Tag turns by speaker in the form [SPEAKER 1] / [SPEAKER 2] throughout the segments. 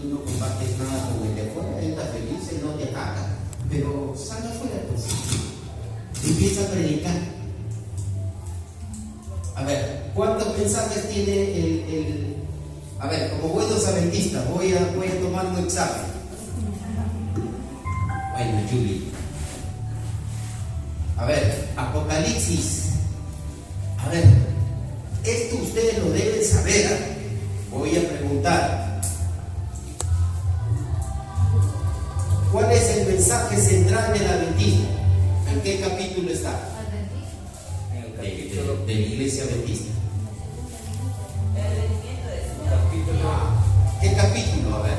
[SPEAKER 1] tú no compartes nada con el de afuera, él está feliz, él no te ataca, pero sal afuera, pues. Empieza a predicar. A ver, ¿cuántos mensajes tiene a ver, como buenos adventistas, voy a tomar un examen. Bueno, Julie. A ver, Apocalipsis. A ver, esto ustedes lo deben saber. Voy a preguntar. ¿Cuál es el mensaje central del adventismo? ¿En qué capítulo está? De la iglesia adventista. ¿Qué capítulo? A ver.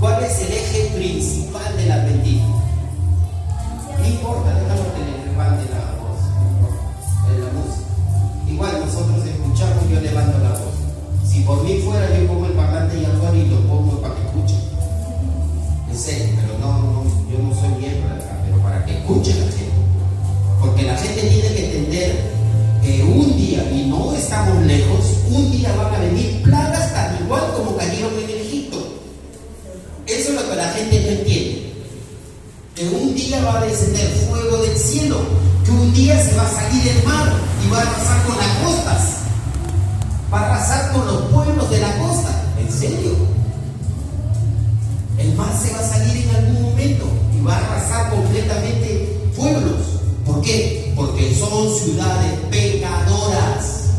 [SPEAKER 1] ¿Cuál es el eje principal del adventismo? No importa, dejamos que le levante la voz. La música. Igual nosotros escuchamos, yo levanto la voz. Si por mí fuera, yo pongo el parlante allá afuera y lo pongo para que escuchen. En serio, pero yo no soy miembro de acá, pero para que escuche la gente. Porque la gente tiene que entender que un día, y no estamos lejos, un día van a venir plagas tan igual como cayeron en Egipto. Eso es lo que la gente no entiende. Que un día va a descender fuego del cielo, que un día se va a salir el mar y va a arrasar con las costas, va a arrasar con los pueblos de la costa. ¿En serio? El mar se va a salir en algún momento y va a arrasar completamente pueblos. ¿Por qué? Porque son ciudades pecadoras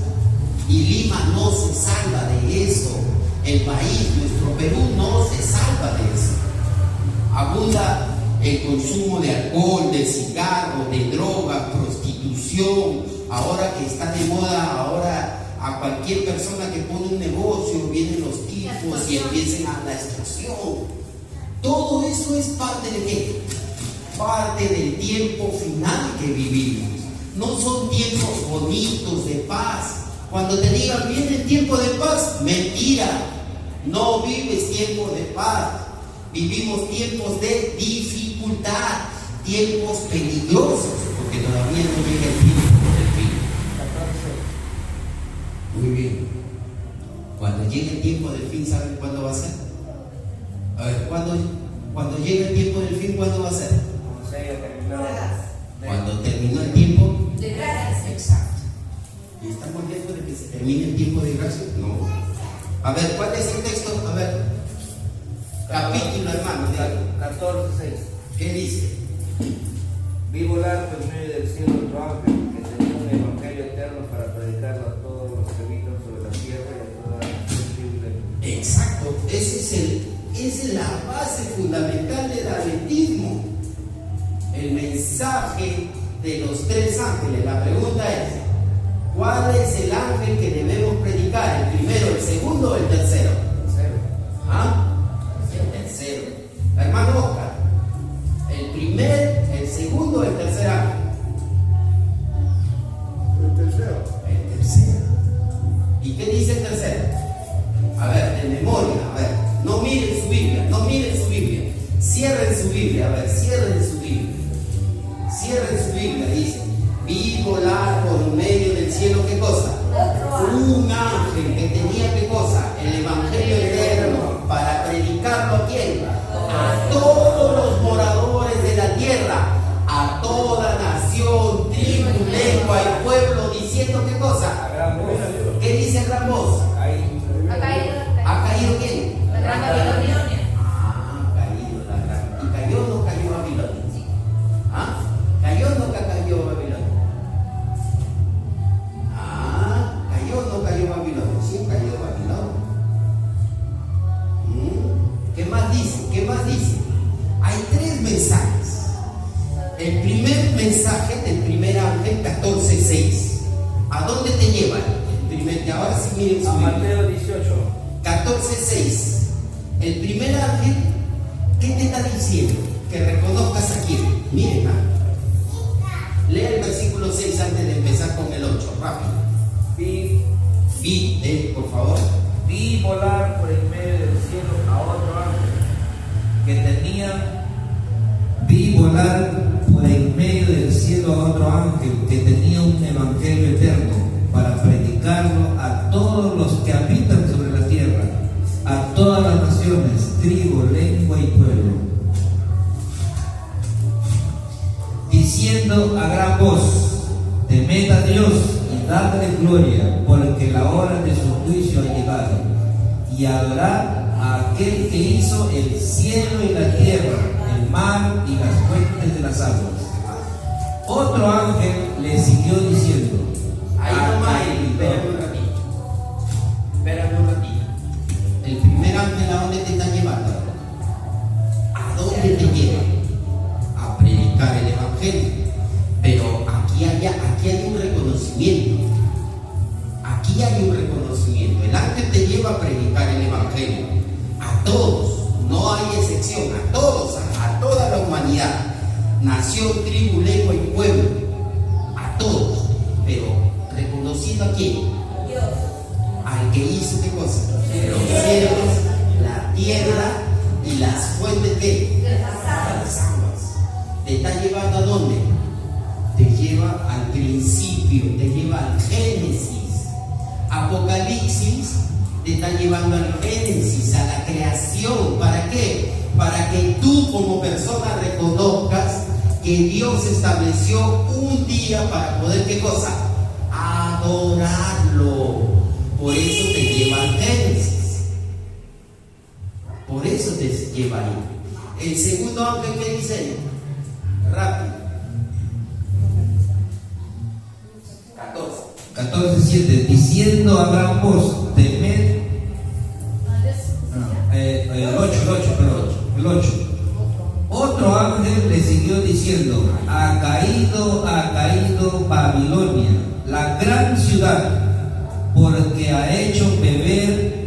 [SPEAKER 1] y Lima no se salva de eso. El país, nuestro Perú, no se salva de eso. Abunda el consumo de alcohol, de cigarro, de droga, prostitución. Ahora que está de moda, ahora a cualquier persona que pone un negocio vienen los tipos y empiezan a la extorsión. Todo eso es parte de qué? Parte del tiempo final que vivimos. No son tiempos bonitos de paz. Cuando te digan viene el tiempo de paz, mentira. No vives tiempo de paz. Vivimos tiempos de dificultad, tiempos peligrosos, porque todavía no llega el tiempo del fin. Muy bien. Cuando llegue el tiempo del fin, ¿saben cuándo va a ser? A ver, cuando llegue el tiempo del fin, ¿cuándo va a ser? Cuando terminó el tiempo
[SPEAKER 2] de gracia.
[SPEAKER 1] Exacto. ¿Y estamos viendo de que se termine el tiempo de gracia? No. A ver, ¿cuál es el texto? A ver. Capítulo, hermano.
[SPEAKER 3] 14:6.
[SPEAKER 1] ¿Qué dice?
[SPEAKER 3] Vi volar por medio del cielo otro ángel que tenía un evangelio eterno para predicarlo a todos los que habitan sobre la tierra y a toda la sensible.
[SPEAKER 1] Exacto. Esa es la base fundamental del adventismo. El mensaje de los tres ángeles. La pregunta es: ¿cuál es el ángel que debemos predicar? ¿El primero, el segundo o el tercero? ¿Ah? El tercero. Hermano Oscar, ¿el primer, el segundo o el tercer ángel?
[SPEAKER 4] El tercero.
[SPEAKER 1] El tercero. ¿Y qué dice el tercero? A ver, de memoria, a ver, no miren su Biblia, no miren su Biblia. Cierren su Biblia, a ver, cierren su Biblia. Cierren su Biblia, dice: vi volar por medio del cielo, ¿qué cosa? Un ángel que tenía, ¿qué cosa? El evangelio eterno, para predicarlo ¿a quién? A todos los moradores de la tierra, a toda nación, tribu, lengua y pueblo, diciendo ¿qué cosa? ¿Qué dice gran voz? ¿Ha caído quién?
[SPEAKER 2] La gran Babilonia.
[SPEAKER 1] Ah, caído la gran. ¿Y cayó o no cayó Babilonia? ¿Ah? ¿Cayó o no cayó Babilonia? Ah, ¿cayó o no cayó Babilonia? Sí, cayó Babilonia. ¿Qué más dice? ¿Qué más dice? Hay tres mensajes. El primer mensaje del primer ángel, 14:6. ¿A dónde te lleva? Ahora sí miren su Biblia.
[SPEAKER 3] Mateo 18.
[SPEAKER 1] 14:6. El primer ángel, ¿qué te está diciendo? Que reconozcas a quién. Miren, lea el versículo 6 antes de empezar con el 8, rápido. Por favor.
[SPEAKER 3] Vi volar por el medio del cielo a otro ángel que tenía.
[SPEAKER 5] Vi volar por el medio del cielo a otro ángel que tenía un evangelio eterno para predicarlo a todos los que habitan sobre la tierra, a todas las naciones, gloria, porque la hora de su juicio ha llegado. Y adorar a aquel que hizo el cielo y la tierra, el mar y las fuentes de las aguas. Otro ángel le siguió diciendo,
[SPEAKER 1] Ahí nomás, espérame un ratito. Espérame un ratito. El primer ángel, ¿a dónde te está llevando? ¿A dónde te lleva? A predicar el evangelio. Pero aquí hay un reconocimiento. Aquí hay un reconocimiento. El ángel te lleva a predicar el evangelio. A todos, no hay excepción, a todos, a toda la humanidad. Nación, tribu, lengua y pueblo. A todos. Pero reconociendo a quién?
[SPEAKER 2] Dios.
[SPEAKER 1] Al que hizo qué cosa, los cielos, la tierra y las fuentes de las aguas. ¿Te está llevando a dónde? Te lleva al principio, te lleva al Génesis. Apocalipsis te está llevando al Génesis, a la creación. ¿Para qué? Para que tú como persona reconozcas que Dios estableció un día para poder ¿qué cosa? Adorarlo. Por eso te lleva al Génesis. Por eso te lleva ahí. El segundo ángel, ¿qué dice? Rápido. 14.
[SPEAKER 5] 14:7, diciendo a gran voz, temed. El 8. Otro ángel le siguió diciendo, ha caído Babilonia, la gran ciudad, porque ha hecho beber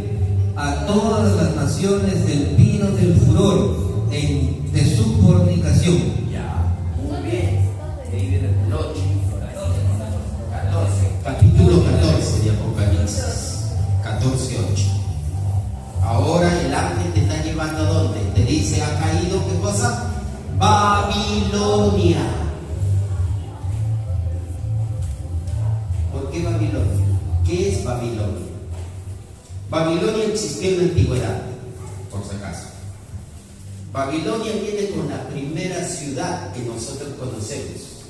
[SPEAKER 5] a todas las naciones del vino del furor de su fornicación.
[SPEAKER 1] Ya, muy bien. Ahí viene el 8. 14. Capítulo 14 de Apocalipsis. 14:8. Ahora el ángel te está llevando a dónde? Te dice, ha caído, ¿qué cosa? Babilonia. ¿Por qué Babilonia? ¿Qué es Babilonia? Babilonia existió en la antigüedad, por si acaso. Babilonia viene con la primera ciudad que nosotros conocemos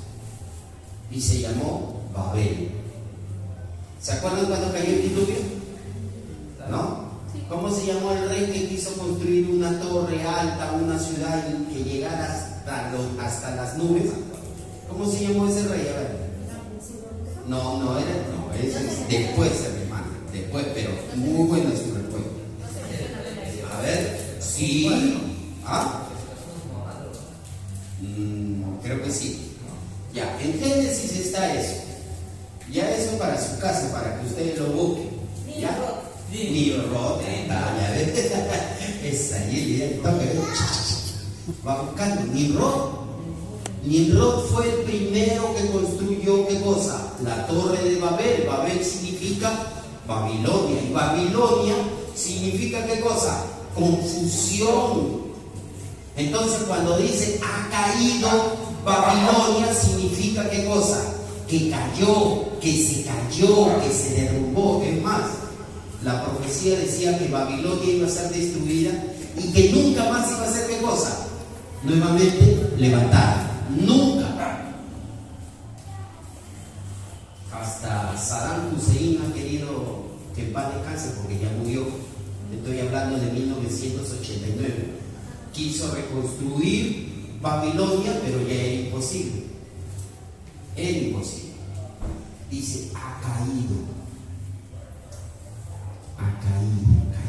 [SPEAKER 1] y se llamó Babel. ¿Se acuerdan cuando cayó el diluvio? ¿No? ¿Cómo se llamó el rey que quiso construir una torre alta, una ciudad que llegara hasta las nubes? ¿Cómo se llamó ese rey? A ver. No, ese es después, hermano. Después, pero muy bueno su respuesta. A ver, sí. ¿Ah? Creo que sí. Ya, en Génesis está eso. Ya eso para su casa, para que ustedes lo busquen. ¿Ya? Nimrod, ya ves. Es ahí, va buscando. Nimrod fue el primero que construyó, ¿qué cosa? La torre de Babel. Babel significa Babilonia. Y Babilonia significa, ¿qué cosa? Confusión. Entonces cuando dice ha caído Babilonia, significa ¿qué cosa? Que cayó, que se derrumbó. Es más, la profecía decía que Babilonia iba a ser destruida y que nunca más iba a ser ¿qué cosa? Nuevamente levantada. Nunca. Hasta Saddam Hussein ha querido que en paz descanse porque ya murió. Estoy hablando de 1989. Quiso reconstruir Babilonia, pero ya era imposible. Era imposible. Dice, ha caído.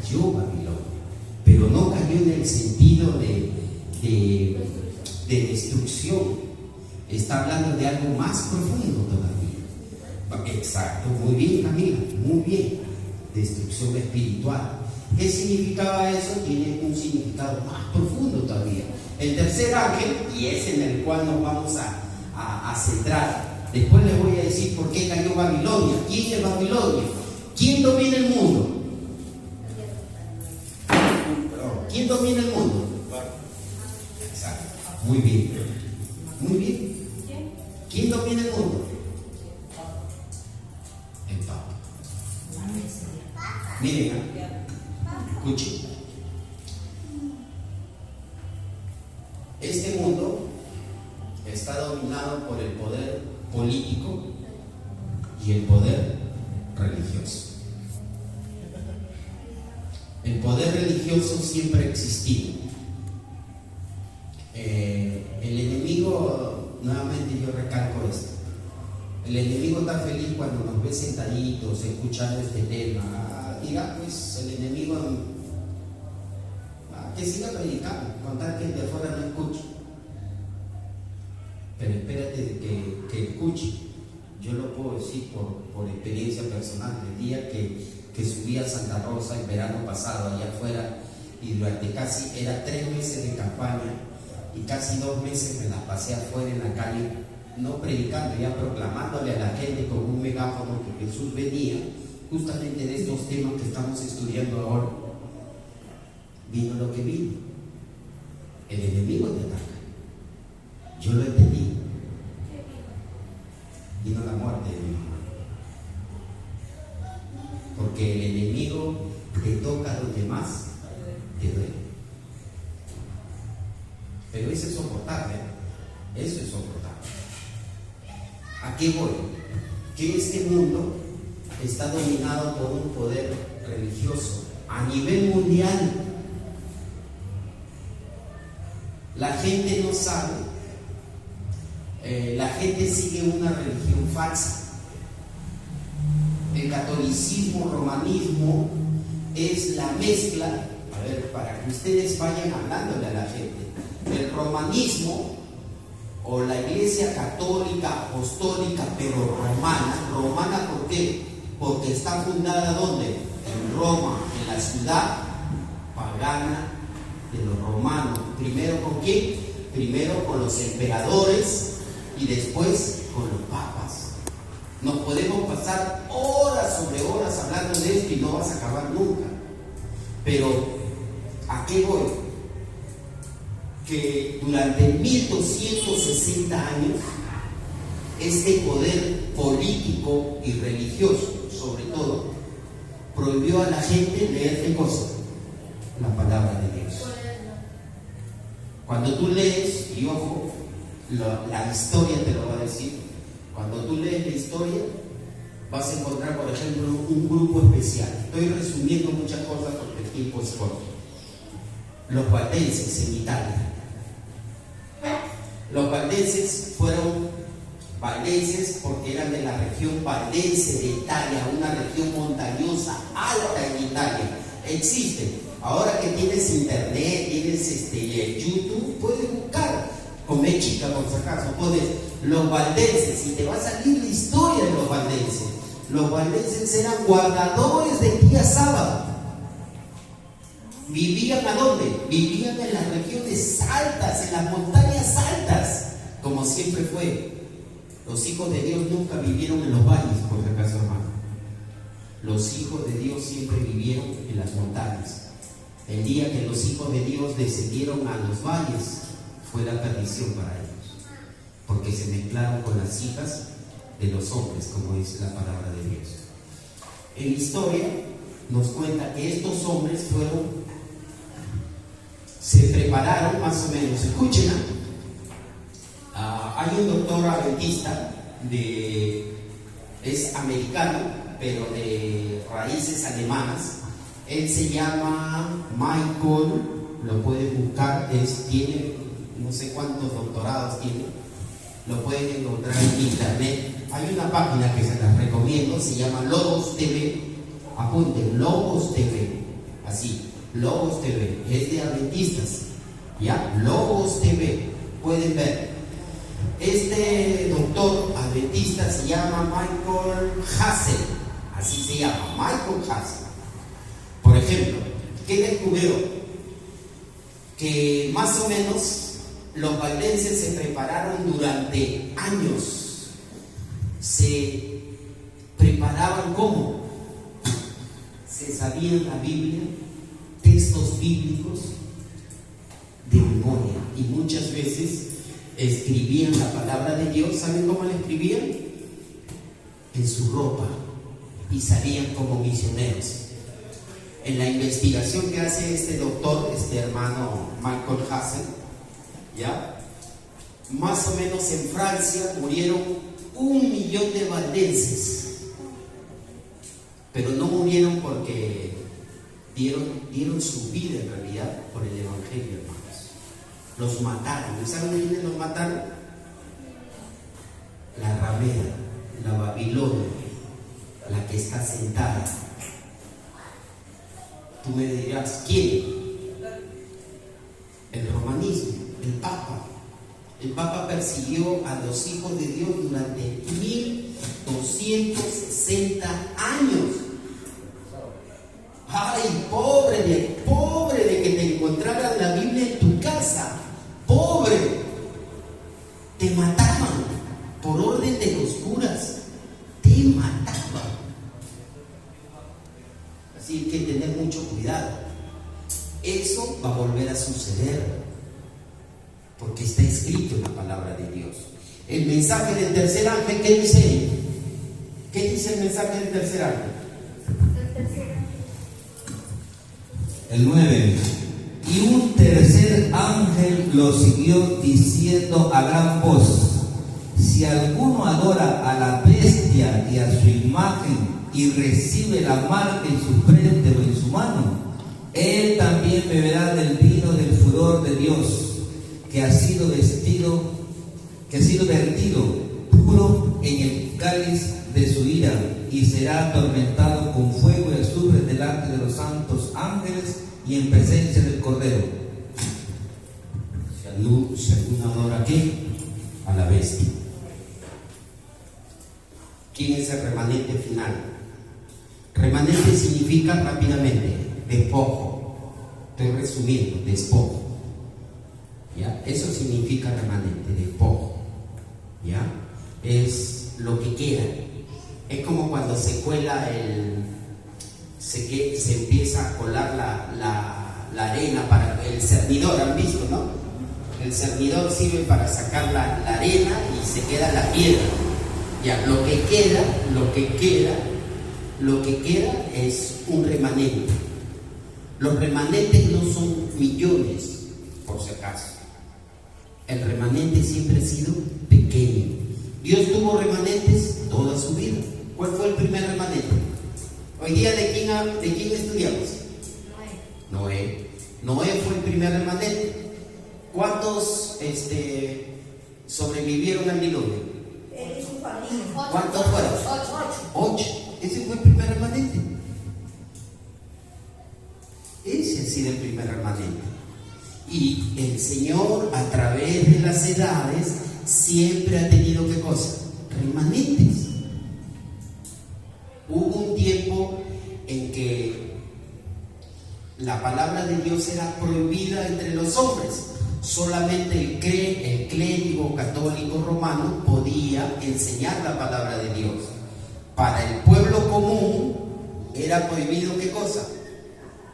[SPEAKER 1] Cayó Babilonia. Pero no cayó en el sentido de destrucción. Está hablando de algo más profundo todavía. Exacto, muy bien, Camila, muy bien. Destrucción espiritual. ¿Qué significaba eso? Tiene un significado más profundo todavía. El tercer ángel, y es en el cual nos vamos a centrar. Después les voy a decir por qué cayó Babilonia. ¿Quién es Babilonia? ¿Quién domina el mundo? ¿Quién domina el mundo? Exacto. Muy bien. Muy bien. ¿Quién domina el mundo? El Papa. Miren, escuchen. Este mundo está dominado por el poder político y el poder El poder religioso siempre ha existido. El enemigo, nuevamente yo recalco esto, el enemigo está feliz cuando nos ve sentaditos, escuchando este tema. Diga, pues el enemigo que siga predicando, con tal que el de afuera no escuche. Pero espérate que escuche. Yo lo puedo decir por experiencia personal. El día que subí a Santa Rosa el verano pasado, allá afuera, y durante casi, era 3 meses de campaña, y casi 2 meses me la pasé afuera en la calle, no predicando, ya proclamándole a la gente con un megáfono que Jesús venía, justamente de estos temas que estamos estudiando ahora. Vino lo que vino. El enemigo te ataca. Yo lo entendí. Vino la muerte de mi mamá. Porque el enemigo te toca donde más te duele. Pero eso es soportable. Eso es soportable. ¿A qué voy? Que este mundo está dominado por un poder religioso a nivel mundial. La gente no sabe, la gente sigue una religión falsa. El catolicismo, romanismo es la mezcla, a ver, para que ustedes vayan hablándole a la gente. El romanismo o la iglesia católica, apostólica, pero romana ¿por qué? Porque está fundada ¿dónde? En Roma, en la ciudad pagana de los romanos. Primero ¿con quién? Primero con los emperadores y después con los papas. Nos podemos pasar horas sobre horas hablando de esto y no vas a acabar nunca. Pero ¿a qué voy? Que durante 1260 años este poder político y religioso, sobre todo, prohibió a la gente leer ¿qué cosa? La palabra de Dios. Cuando tú lees, y ojo, la historia te lo va a decir, cuando tú lees la historia vas a encontrar, por ejemplo, un grupo especial. Estoy resumiendo muchas cosas porque el tiempo es corto. Los valdenses en Italia. Los valdenses fueron valdenses porque eran de la región valdense de Italia, una región montañosa, alta en Italia. Existen. Ahora que tienes internet, tienes YouTube, puedes buscar con chica por si acaso, pones los valdenses y te va a salir la historia de los valdenses. Los valdenses eran guardadores del día sábado. ¿Vivían a dónde? Vivían en las regiones altas, en las montañas altas, como siempre fue. Los hijos de Dios nunca vivieron en los valles, por si acaso, hermano. Los hijos de Dios siempre vivieron en las montañas. El día que los hijos de Dios descendieron a los valles, fue la perdición para ellos, porque se mezclaron con las hijas de los hombres, como dice la palabra de Dios. En la historia nos cuenta que estos hombres se prepararon más o menos. Escuchen, hay un doctor adventista, es americano, pero de raíces alemanas. Él se llama Michael, lo pueden buscar, tiene no sé cuántos doctorados tiene, lo pueden encontrar en internet. Hay una página que se las recomiendo, se llama Logos TV. Apunten, Logos TV, así, Logos TV, es de adventistas, ¿ya? Logos TV, pueden ver. Este doctor adventista se llama Michael Hassel, así se llama, Michael Hassel. Por ejemplo, ¿qué descubrió? Que más o menos los valdenses se prepararon durante años. Se preparaban ¿cómo? Se sabían la Biblia, textos bíblicos de memoria, y muchas veces escribían la palabra de Dios. ¿Saben cómo la escribían? En su ropa, y salían como misioneros. En la investigación que hace este doctor, este hermano Michael Hassel, ¿ya? Más o menos en Francia murieron 1 millón de valdenses, pero no murieron porque dieron su vida en realidad por el Evangelio, hermanos. Los mataron. ¿Y saben de quiénes los mataron? La ramera, la Babilonia, la que está sentada. Tú me dirás, ¿quién? El romanismo, el Papa. El Papa persiguió a los hijos de Dios durante 1260 años. Ay, pobre de que te encontraran la Biblia en tu casa. Pobre. Te mataban por orden de los curas. Te mataban. Así que hay que tener mucho cuidado. Eso va a volver a suceder, porque está escrito en la palabra de Dios. El mensaje del tercer ángel, ¿qué dice? ¿Qué dice el mensaje del tercer ángel?
[SPEAKER 5] El 9. Y un tercer ángel lo siguió diciendo a gran voz: si alguno adora a la bestia y a su imagen y recibe la marca en su frente o en su mano, él también beberá del vino del furor de Dios, que ha sido vertido puro en el cáliz de su ira, y será atormentado con fuego y azufre delante de los santos ángeles y en presencia del Cordero.
[SPEAKER 1] Si alguno adora ¿a qué? A la bestia. ¿Quién es el remanente final? Remanente significa, rápidamente, despojo. Estoy resumiendo, despojo. ¿Ya? Eso significa remanente, despojo. ¿Ya? Es lo que queda. Es como cuando se cuela se empieza a colar la arena para el cernidor, ¿han visto, no? El cernidor sirve para sacar la arena y se queda la piedra. Ya, lo que queda es un remanente. Los remanentes no son millones, por si acaso. El remanente siempre ha sido pequeño. Dios tuvo remanentes toda su vida. ¿Cuál fue el primer remanente? Hoy día, ¿de quién estudiamos? Noé. Noé fue el primer remanente. ¿Cuántos sobrevivieron al diluvio?
[SPEAKER 2] Él y su familia.
[SPEAKER 1] ¿Cuántos fueron? 8. Ese fue el primer remanente. Ese ha sido el primer remanente. Y el Señor, a través de las edades, siempre ha tenido ¿qué cosa? Remanentes. Hubo un tiempo en que la palabra de Dios era prohibida entre los hombres. Solamente el clérigo católico romano podía enseñar la palabra de Dios. Para el pueblo común era prohibido ¿qué cosa?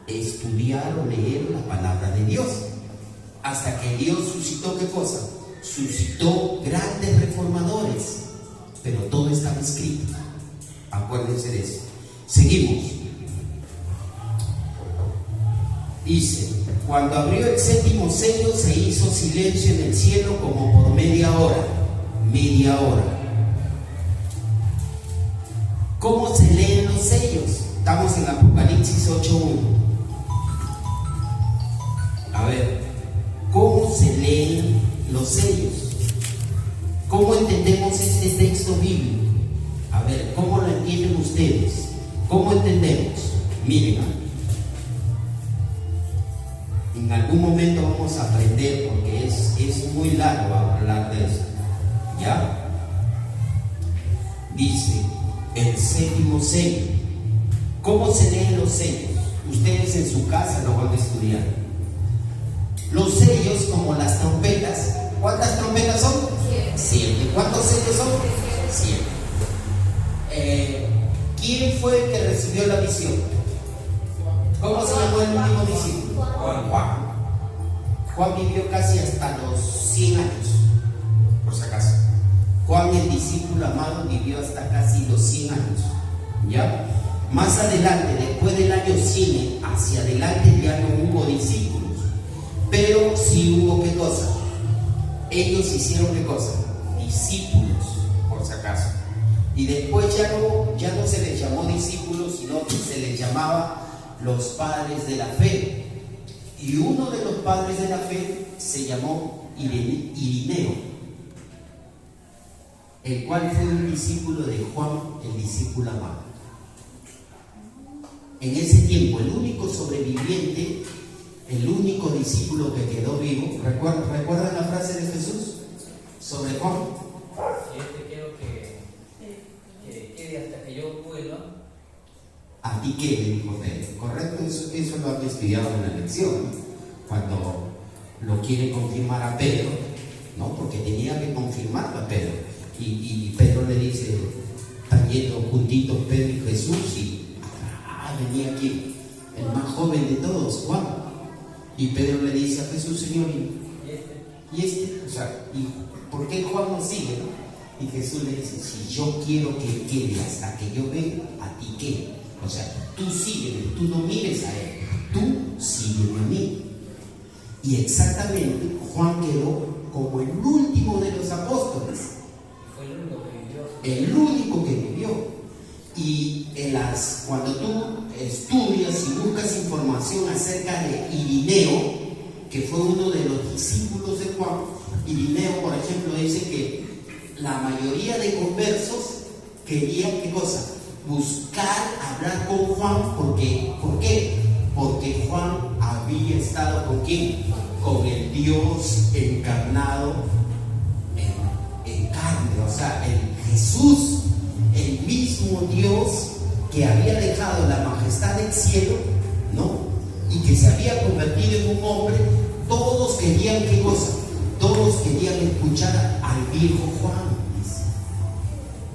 [SPEAKER 1] Estudiar o leer la palabra de Dios. Hasta que Dios suscitó ¿qué cosa? Suscitó grandes reformadores. Pero todo estaba escrito. Acuérdense de eso. Seguimos. Dice: cuando abrió el séptimo sello, se hizo silencio en el cielo como por media hora. Media hora. ¿Cómo se leen los sellos? Estamos en Apocalipsis 8:1. A ver, ¿cómo se leen los sellos? ¿Cómo entendemos este texto bíblico? A ver, ¿cómo lo entienden ustedes? ¿Cómo entendemos? Miren, en algún momento vamos a aprender, porque es muy largo hablar de eso. ¿Ya? Dice, el séptimo sello. ¿Cómo se leen los sellos? Ustedes en su casa lo van a estudiar. Los sellos, como las trompetas. ¿Cuántas trompetas son? 7. ¿Cuántos sellos son? 7. ¿Quién fue el que recibió la visión? ¿Cómo se llamó el último discípulo? Juan. Juan vivió casi hasta los 100 años, por si acaso. Juan, el discípulo amado, vivió hasta casi los 100 años. ¿Ya? Más adelante, después del año 100, hacia adelante ya no hubo discípulos. Pero sí hubo ¿qué cosa? Ellos hicieron ¿qué cosa? Discípulos, por si acaso. Y después ya no se les llamó discípulos, sino que se les llamaba los padres de la fe. Y uno de los padres de la fe se llamó Irineo, el cual fue un discípulo de Juan, el discípulo amado. En ese tiempo, el único sobreviviente, el único discípulo que quedó vivo, ¿recuerdan la frase de Jesús sobre Juan?
[SPEAKER 4] Quiero que quede hasta que yo pueda.
[SPEAKER 1] ¿A ti qué? Le dijo Pedro. Correcto, eso lo han estudiado en la lección, ¿no? Cuando lo quiere confirmar a Pedro, ¿no? Porque tenía que confirmarlo a Pedro. Y Pedro le dice, están yendo juntitos Pedro y Jesús, y venía aquí el más joven de todos, Juan. Y Pedro le dice a Jesús, Señor, ¿y este? O sea, ¿y por qué Juan no sigue, no? Y Jesús le dice, si yo quiero que quede hasta que yo venga, ¿a ti qué? O sea, tú sígueme, tú no mires a él, tú sígueme a mí. Y exactamente Juan quedó como el último de los apóstoles.
[SPEAKER 4] Fue el único que vivió.
[SPEAKER 1] El único que vivió. Y cuando tú estudias y buscas información acerca de Irineo, que fue uno de los discípulos de Juan, Irineo, por ejemplo, dice que la mayoría de conversos querían, ¿qué cosa? Buscar hablar con Juan. ¿Por qué? Porque Juan había estado ¿con quién? Con el Dios encarnado en carne, o sea, el Jesús, el mismo Dios que había dejado la majestad del cielo, ¿no? Y que se había convertido en un hombre. Todos querían, ¿qué cosa? Todos querían escuchar al viejo Juan, dice.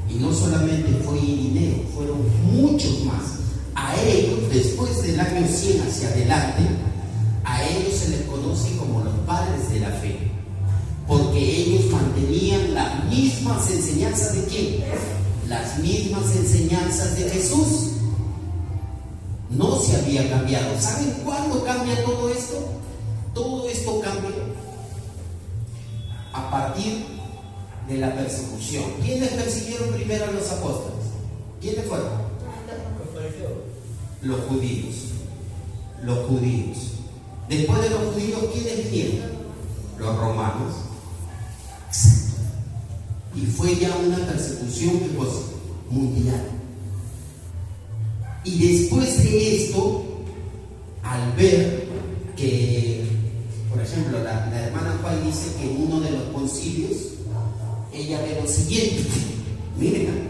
[SPEAKER 1] Y no solamente fue Irineo, fueron muchos más. A ellos, después del año 100 hacia adelante, a ellos se les conoce como los padres de la fe, porque ellos mantenían las mismas enseñanzas de ¿quién? Las mismas enseñanzas de Jesús. No se había cambiado. ¿Saben cuándo cambia todo esto? Todo esto cambia a partir de la persecución. ¿Quiénes persiguieron primero a los apóstoles? ¿Quiénes fueron? Los judíos. Los judíos. Después de los judíos, ¿quiénes vinieron? Los romanos. Y fue ya una persecución que pues, mundial. Y después de esto, al ver que, por ejemplo, la hermana Juan dice que en uno de los concilios, ella ve lo siguiente. Miren,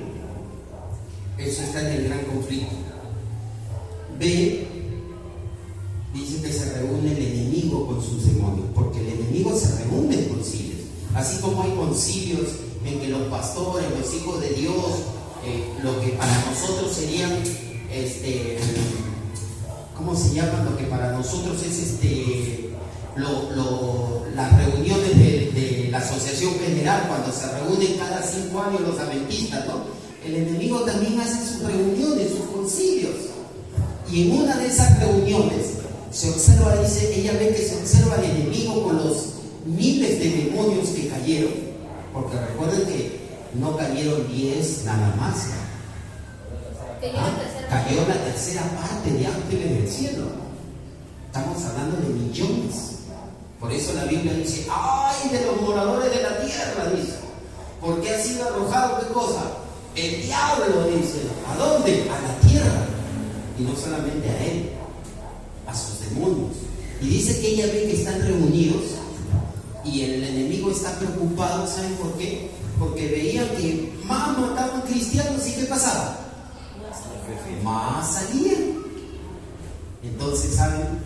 [SPEAKER 1] eso está en el gran conflicto. Ve, dice que se reúne el enemigo con sus demonios, porque el enemigo se reúne en concilios. Así como hay concilios en que los pastores, los hijos de Dios, lo que para nosotros serían, ¿cómo se llama? Lo que para nosotros es las reuniones de la Asociación General, cuando se reúnen cada 5 años los adventistas, ¿no? El enemigo también hace sus reuniones, sus concilios. Y en una de esas reuniones se observa, dice, ella ve que se observa al enemigo con los miles de demonios que cayeron, porque recuerden que no cayeron 10 nada más. Cayó la tercera parte de ángeles del cielo. Estamos hablando de millones. Por eso la Biblia dice, ¡ay de los moradores de la tierra! Dice, porque ha sido arrojado, ¿qué cosa? El diablo, dice. ¿A dónde? A la tierra. Y no solamente a él, a sus demonios. Y dice que ella ve que están reunidos y el enemigo está preocupado. ¿Saben por qué? Porque veían que más mataban cristianos y ¿qué pasaba? Más salían. Entonces, ¿saben?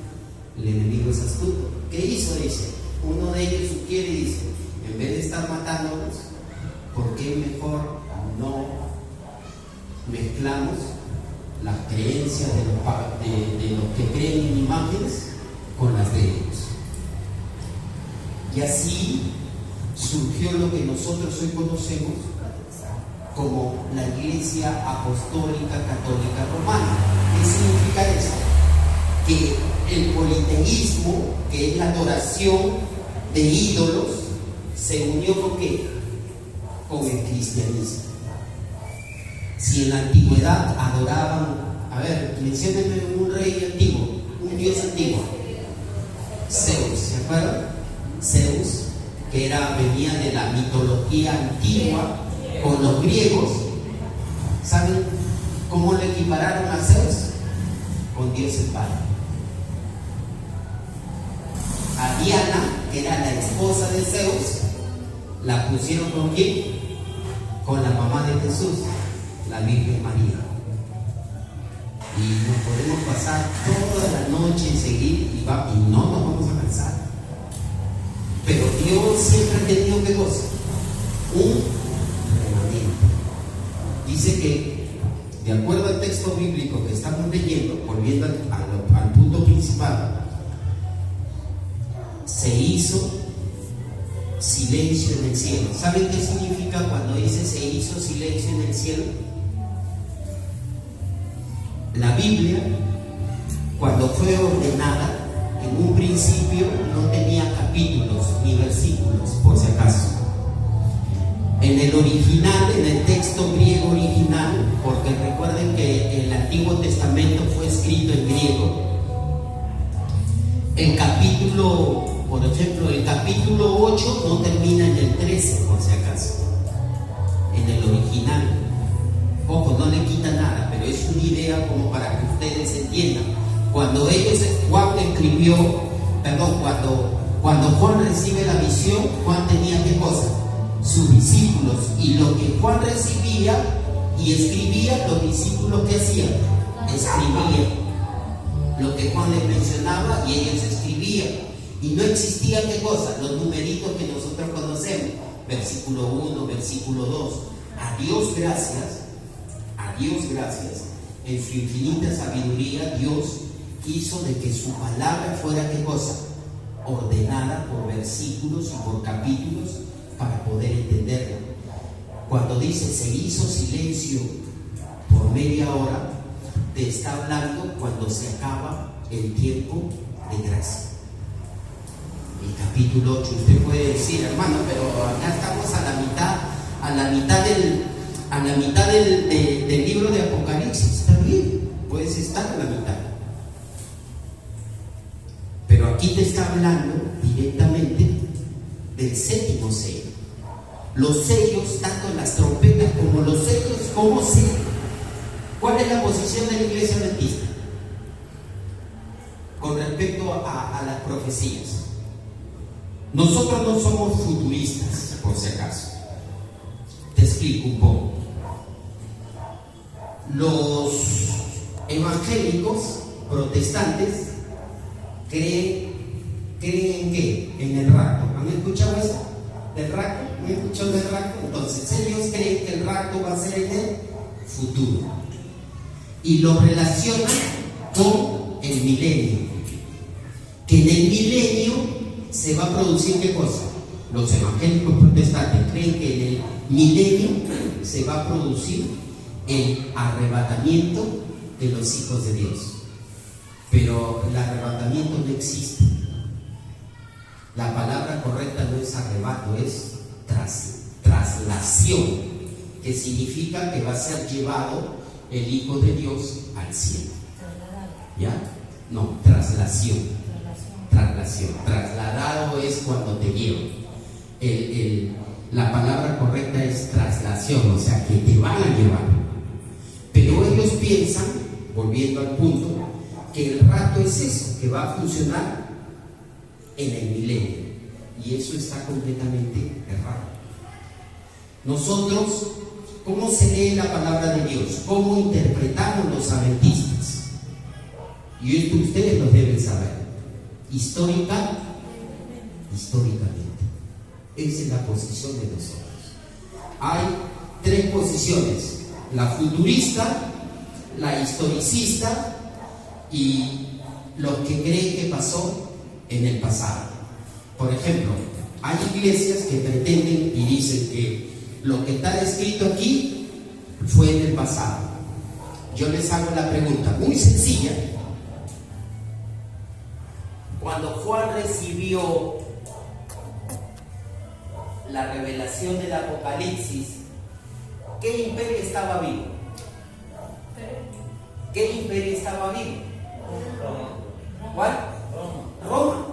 [SPEAKER 1] El enemigo es astuto. ¿Qué hizo? Dice, uno de ellos sugiere y dice, en vez de estar matándolos, ¿por qué mejor no mezclamos las creencias de los que creen en imágenes con las de ellos? Y así surgió lo que nosotros hoy conocemos como la Iglesia Apostólica Católica Romana. ¿Qué significa esto? Que el politeísmo, que es la adoración de ídolos, se unió ¿con qué? Con el cristianismo. Si en la antigüedad adoraban A ver, menciónenme un rey antiguo, un dios antiguo. Zeus, ¿se acuerdan? Zeus, que venía de la mitología antigua con los griegos. ¿Saben cómo le equipararon a Zeus? Con Dios el Padre. A Diana, que era la esposa de Zeus, la pusieron ¿con quién? Con la mamá de Jesús, la Virgen María. Y nos podemos pasar toda la noche en seguir y no nos vamos a cansar. Pero Dios siempre ha tenido ¿qué cosa? Un remanente. Dice que, de acuerdo al texto bíblico que estamos leyendo, volviendo al punto principal, se hizo silencio en el cielo. ¿Saben qué significa cuando dice se hizo silencio en el cielo? La Biblia, cuando fue ordenada, en un principio no tenía capítulos ni versículos, por si acaso. En el original, en el texto griego original, porque recuerden que el Antiguo Testamento fue escrito en griego, el capítulo, por ejemplo, el capítulo 8 no termina en el 13, por si acaso, en el original. Ojo, no le quita nada, pero es una idea como para que ustedes entiendan. Cuando Juan escribió, cuando Juan recibe la visión, Juan tenía ¿qué cosa? Sus discípulos, y lo que Juan recibía y escribía, los discípulos ¿qué hacían? Escribían lo que Juan les mencionaba y ellos escribían, y no existía ¿qué cosa? Los numeritos que nosotros conocemos, versículo 1, versículo 2. A Dios gracias, en su infinita sabiduría, Dios hizo de que su palabra fuera ¿qué cosa? Ordenada por versículos y por capítulos para poder entenderla. Cuando dice se hizo silencio por media hora, te está hablando cuando se acaba el tiempo de gracia. El capítulo 8, usted puede decir, hermano, pero acá estamos a la mitad del libro de Apocalipsis. Está bien, puedes estar a la mitad. Pero aquí te está hablando directamente del séptimo sello. Los sellos, tanto las trompetas como los sellos, como sello. ¿Cuál es la posición de la Iglesia Adventista con respecto a las profecías? Nosotros no somos futuristas, por si acaso. Te explico un poco. Los evangélicos protestantes creen en ¿qué? En el rapto. ¿Han escuchado eso? ¿Del rapto? ¿Han escuchado del rapto? Entonces ellos creen que el rapto va a ser en el futuro y lo relacionan con el milenio, que en el milenio se va a producir ¿qué cosa? Los evangélicos protestantes creen que en el milenio se va a producir el arrebatamiento de los hijos de Dios. Pero el arrebatamiento no existe. La palabra correcta no es arrebato, es traslación, que significa que va a ser llevado el Hijo de Dios al cielo. ¿Ya? No, traslación. Trasladado es cuando te llevan. La palabra correcta es traslación, o sea, que te van a llevar. Pero ellos piensan, volviendo al punto, que el rapto es eso, que va a funcionar en el milenio. Y eso está completamente errado. Nosotros, ¿cómo se lee la palabra de Dios? ¿Cómo interpretamos los adventistas? Y esto ustedes lo deben saber. Históricamente. Esa es la posición de nosotros. Hay tres posiciones: la futurista, la historicista y los que creen que pasó en el pasado. Por ejemplo, hay iglesias que pretenden y dicen que lo que está escrito aquí fue en el pasado. Yo les hago la pregunta muy sencilla. Cuando Juan recibió la revelación del Apocalipsis, ¿qué imperio estaba vivo? ¿Qué imperio estaba vivo?
[SPEAKER 4] Roma.
[SPEAKER 1] ¿Cuál?
[SPEAKER 4] Roma.
[SPEAKER 1] Roma.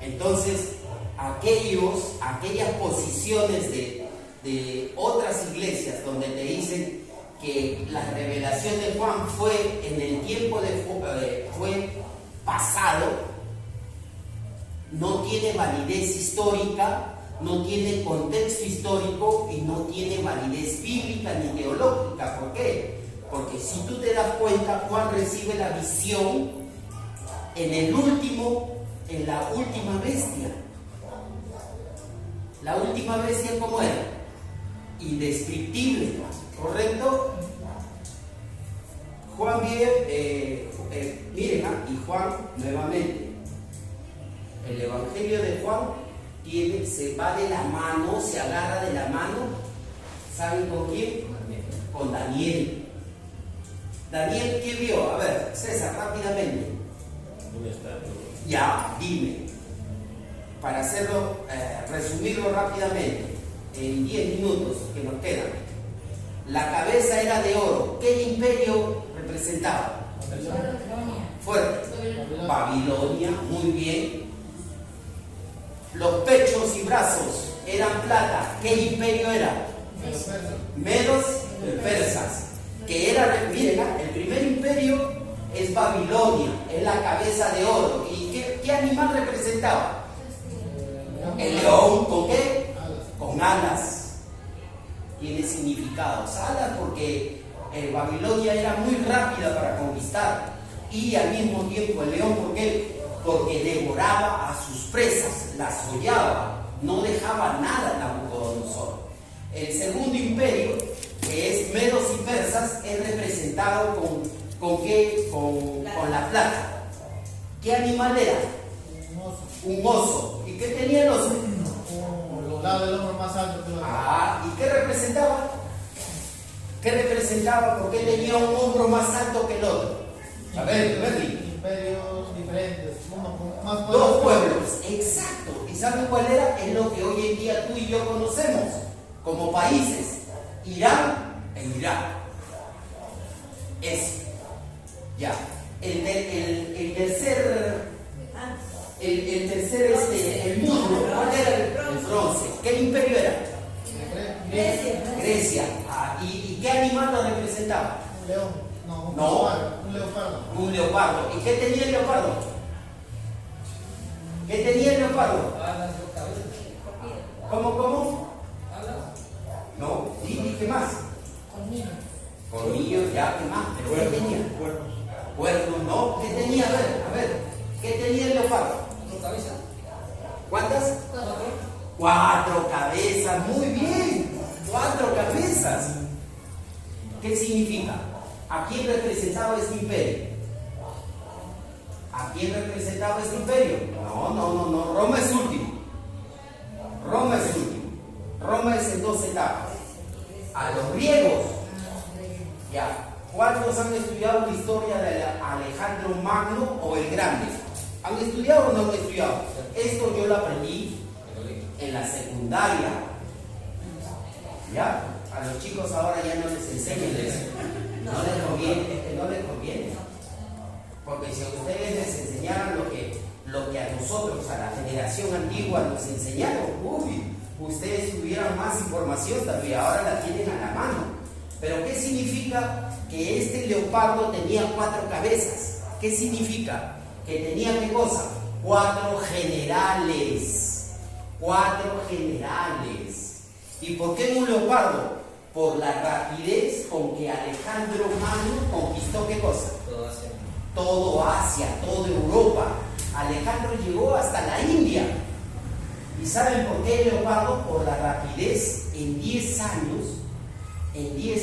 [SPEAKER 1] Entonces, aquellas posiciones de otras iglesias donde te dicen que la revelación de Juan fue en el tiempo fue pasado, no tiene validez histórica, no tiene contexto histórico y no tiene validez bíblica ni teológica. ¿Por qué? Porque si tú te das cuenta, Juan recibe la visión en la última bestia. La última bestia, ¿cómo era? Indescriptible, ¿correcto? Juan vive, miren, y Juan nuevamente, el Evangelio de Juan se va de la mano, se agarra de la mano, ¿saben con quién? Con Daniel. Daniel, ¿qué vio? A ver, César, rápidamente. Ya, dime. Para hacerlo, resumirlo rápidamente, en 10 minutos que nos quedan. La cabeza era de oro. ¿Qué imperio representaba? Fuerte. Babilonia, muy bien. Los pechos y brazos eran plata. ¿Qué imperio era? Medos y persas. Que era, miren, el primer imperio es Babilonia, es la cabeza de oro. ¿Y qué animal representaba? El león, ¿con qué? Con alas. Tiene significados. Alas porque Babilonia era muy rápida para conquistar. Y al mismo tiempo el león, ¿por qué? Porque devoraba a sus presas, las hollaba, no dejaba nada Nabucodonosor. El segundo imperio, que es Medos y Persas, es representado ¿con qué? Con la plata. ¿Qué animal era? Un oso. ¿Y qué tenía el oso?
[SPEAKER 6] Los lados del hombro más alto que
[SPEAKER 1] ¿Y qué representaba? ¿Qué representaba? ¿Por qué tenía un hombro más alto que el otro? A ver,
[SPEAKER 6] imperios diferentes, uno con más
[SPEAKER 1] dos pueblos, exacto. ¿Y saben cuál era? Es lo que hoy en día tú y yo conocemos como países: Irán e Irak. Eso. Ya. El tercer, el muslo, ¿cuál era? El bronce. ¿Qué imperio era? Grecia. ¿Y qué animal lo representaba?
[SPEAKER 6] Un león.
[SPEAKER 1] No.
[SPEAKER 6] Un leopardo.
[SPEAKER 1] Un leopardo. ¿Y qué tenía el leopardo? ¿Qué tenía el leopardo?
[SPEAKER 4] Alas, cabeza.
[SPEAKER 1] ¿Cómo?
[SPEAKER 4] Alas.
[SPEAKER 1] No. ¿Y qué más? Colmillos, ya, ¿qué más? ¿Pero qué tenía? Cuernos, no. ¿Qué tenía? A ver. ¿Qué tenía el leopardo?
[SPEAKER 4] Cabeza.
[SPEAKER 1] ¿Cuántas? 4 cabezas. Muy bien. 4 cabezas. ¿Qué significa? ¿A quién representaba este imperio? ¿A quién representaba este imperio? No. Roma es último. Roma es en 2 etapas. A los griegos. Ya. ¿Cuántos han estudiado la historia de Alejandro Magno o el Grande? ¿Han estudiado o no han estudiado? Esto yo lo aprendí en la secundaria. ¿Ya? A los chicos ahora ya no les enseñan eso. No les conviene, es que no les conviene. Porque si a ustedes les enseñaran lo que a nosotros, a la generación antigua, nos enseñaron, ustedes tuvieran más información todavía, ahora la tienen a la mano. Pero ¿qué significa que este leopardo tenía 4 cabezas? ¿Qué significa? Que tenía ¿qué cosa? 4 generales. 4 generales. ¿Y por qué un leopardo? Por la rapidez con que Alejandro Magno conquistó ¿qué cosa? Todo Asia, toda Europa. Alejandro llegó hasta la India. ¿Y saben por qué el leopardo? Por la rapidez. En 10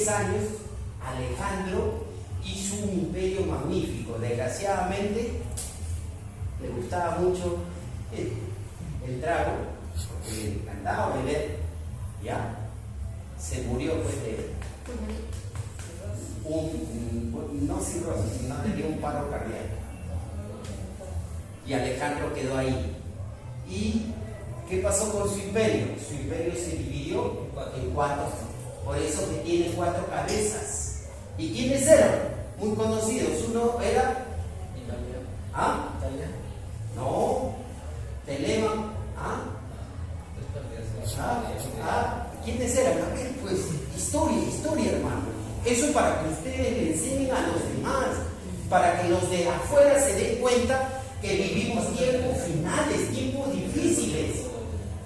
[SPEAKER 1] años, Alejandro hizo un imperio magnífico. Desgraciadamente, le gustaba mucho el trago, porque le encantaba beber, ¿ya? Se murió pues de no cirrosis, sino le dio un paro cardíaco. Y Alejandro quedó ahí. ¿Y qué pasó con su imperio? Su imperio se dividió en 4. Por eso que tiene 4 cabezas. ¿Y quiénes eran? muy conocidos. Uno era,
[SPEAKER 4] Italia.
[SPEAKER 1] ¿ah?
[SPEAKER 4] Italia.
[SPEAKER 1] No, Telema, ¿ah? ¿Quiénes eran? A ver, pues, historia, hermano. Eso para que ustedes le enseñen a los demás, para que los de afuera se den cuenta que vivimos tiempos finales, tiempos difíciles,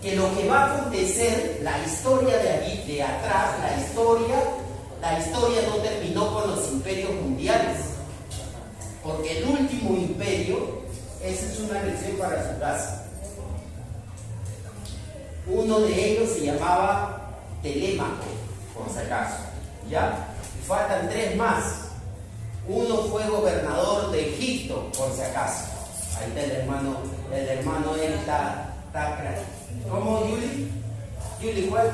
[SPEAKER 1] que lo que va a acontecer, la historia de allí, de atrás, la historia no terminó con los imperios mundiales, porque el último imperio, esa es una lección para su casa. Uno de ellos se llamaba Telémaco, por si acaso, ¿ya? Y faltan 3 más. Uno fue gobernador de Egipto, por si acaso. Ahí está el hermano él está crack. ¿Cómo, Yuli? Yuli, ¿cuál?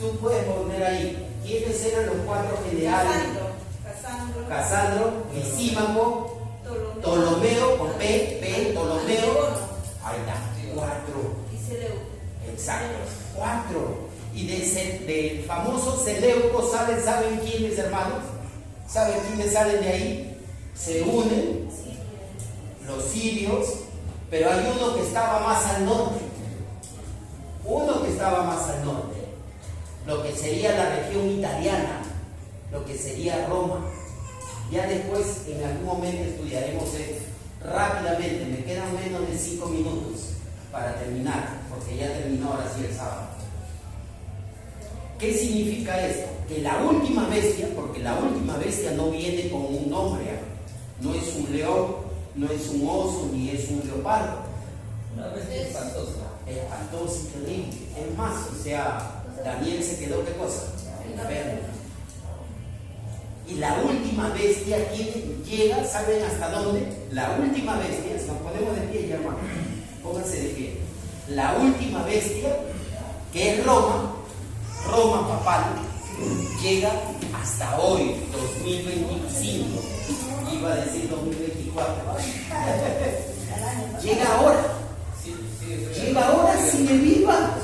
[SPEAKER 1] Tú puedes poner ahí. ¿Quiénes eran los 4 generales? Casandro, Lisímaco, Ptolomeo, con P, Ptolomeo. Ahí está, 4. Exacto, 4. Y del famoso Seleuco, ¿saben quiénes, hermanos? ¿Saben quiénes salen de ahí? Se unen los sirios, pero hay uno que estaba más al norte. Lo que sería la región italiana, lo que sería Roma. Ya después, en algún momento, estudiaremos esto rápidamente. Me quedan menos de 5 minutos para terminar, porque ya terminó ahora sí el sábado. ¿Qué significa esto? Que la última bestia, porque la última bestia no viene con un nombre, no es un león, no es un oso, ni es un leopardo.
[SPEAKER 4] Una bestia espantosa.
[SPEAKER 1] Espantosa y terrible. Es más, o sea, Daniel se quedó, ¿qué cosa? Enfermo. Y la última bestia llega, ¿saben hasta dónde? La última bestia, nos ponemos de pie ya, hermano, pónganse de pie. La última bestia, que es Roma papal, llega hasta hoy, 2025, iba a decir 2024. Llega ahora, sigue viva.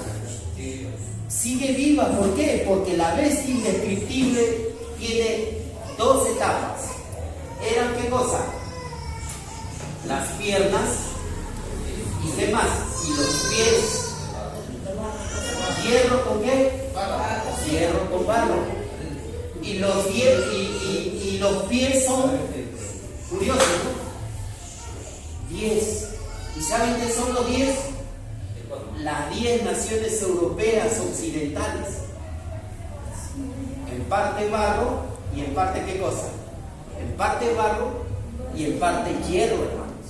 [SPEAKER 1] Sigue viva, ¿por qué? Porque la bestia indescriptible tiene 2 etapas. ¿Eran qué cosa? Las piernas y qué más, y los pies. ¿Hierro con qué? Hierro con barro. Y los pies son curiosos, ¿no? 10. ¿Y saben qué son los 10? Las 10 naciones europeas occidentales. En parte barro y en parte ¿qué cosa? En parte barro y en parte hierro, hermanos.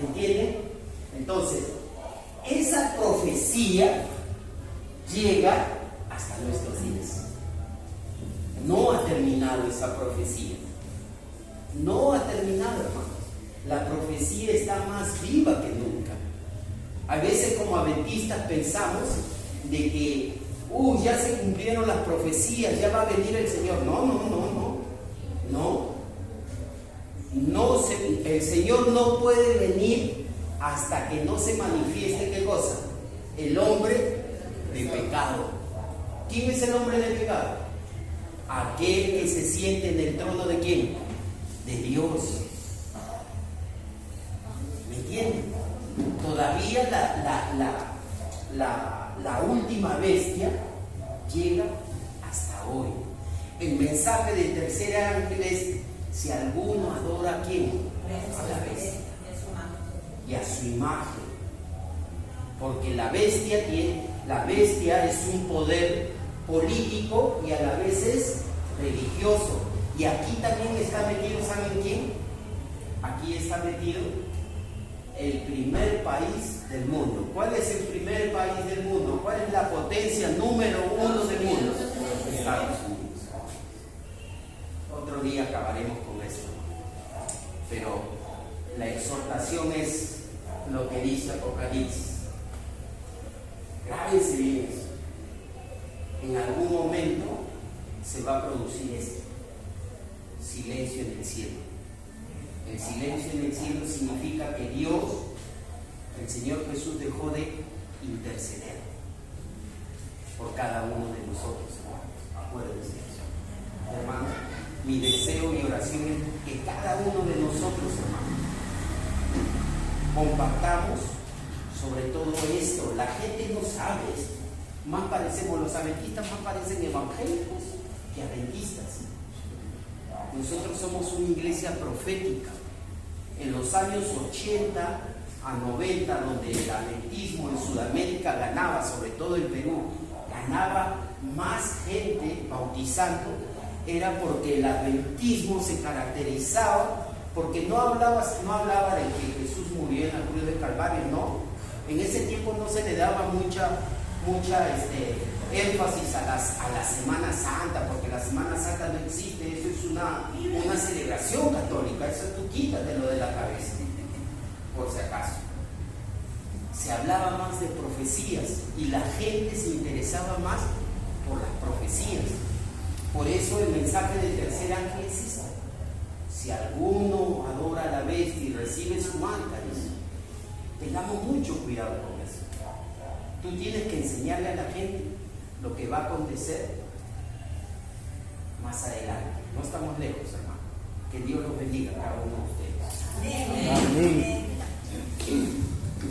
[SPEAKER 1] ¿Entienden? Entonces, esa profecía llega hasta nuestros días. No ha terminado esa profecía. No ha terminado, hermanos. La profecía está más viva que nunca. A veces como adventistas pensamos de que ya se cumplieron las profecías, ya va a venir el Señor. No, el Señor no puede venir hasta que no se manifieste ¿qué cosa? El hombre de pecado. ¿Quién es el hombre de pecado? Aquel que se siente en el trono de ¿quién? De Dios. ¿Me entienden? Todavía la última bestia llega hasta hoy. El mensaje del tercer ángel es: si alguno adora ¿a quién? A la bestia y a su imagen. Porque la bestia es un poder político y a la vez es religioso. Y aquí también está metido, ¿saben quién? Aquí está metido el primer país del mundo. ¿Cuál es el primer país del mundo? ¿Cuál es la potencia número 1 del mundo? Estados Unidos. Otro día acabaremos con eso. Pero la exhortación es lo que dice Apocalipsis. Grábense bien eso. En algún momento se va a producir esto. Silencio en el cielo. El silencio en el cielo significa que Dios, el Señor Jesús, dejó de interceder por cada uno de nosotros. Acuérdense de eso. Hermanos, mi deseo y oración es que cada uno de nosotros, hermanos, compartamos sobre todo esto. La gente no sabe esto. Más parecemos, los adventistas más parecen evangélicos que adventistas. Nosotros somos una iglesia profética. En los años 80 a 90, donde el adventismo en Sudamérica ganaba, sobre todo en Perú, ganaba más gente bautizando, era porque el adventismo se caracterizaba, porque no hablaba de que Jesús murió en la cruz del Calvario, no. En ese tiempo no se le daba mucha énfasis a la Semana Santa, porque la Semana Santa no existe, eso es una celebración católica, eso tú quítatelo de la cabeza, por si acaso. Se hablaba más de profecías y la gente se interesaba más por las profecías. Por eso el mensaje del tercer ángel es esto: si alguno adora a la bestia y recibe su marca, dice, tengamos mucho cuidado con eso. Tú tienes que enseñarle a la gente lo que va a acontecer más adelante. No estamos lejos, hermano. Que Dios los bendiga a cada uno de ustedes.
[SPEAKER 2] Amén.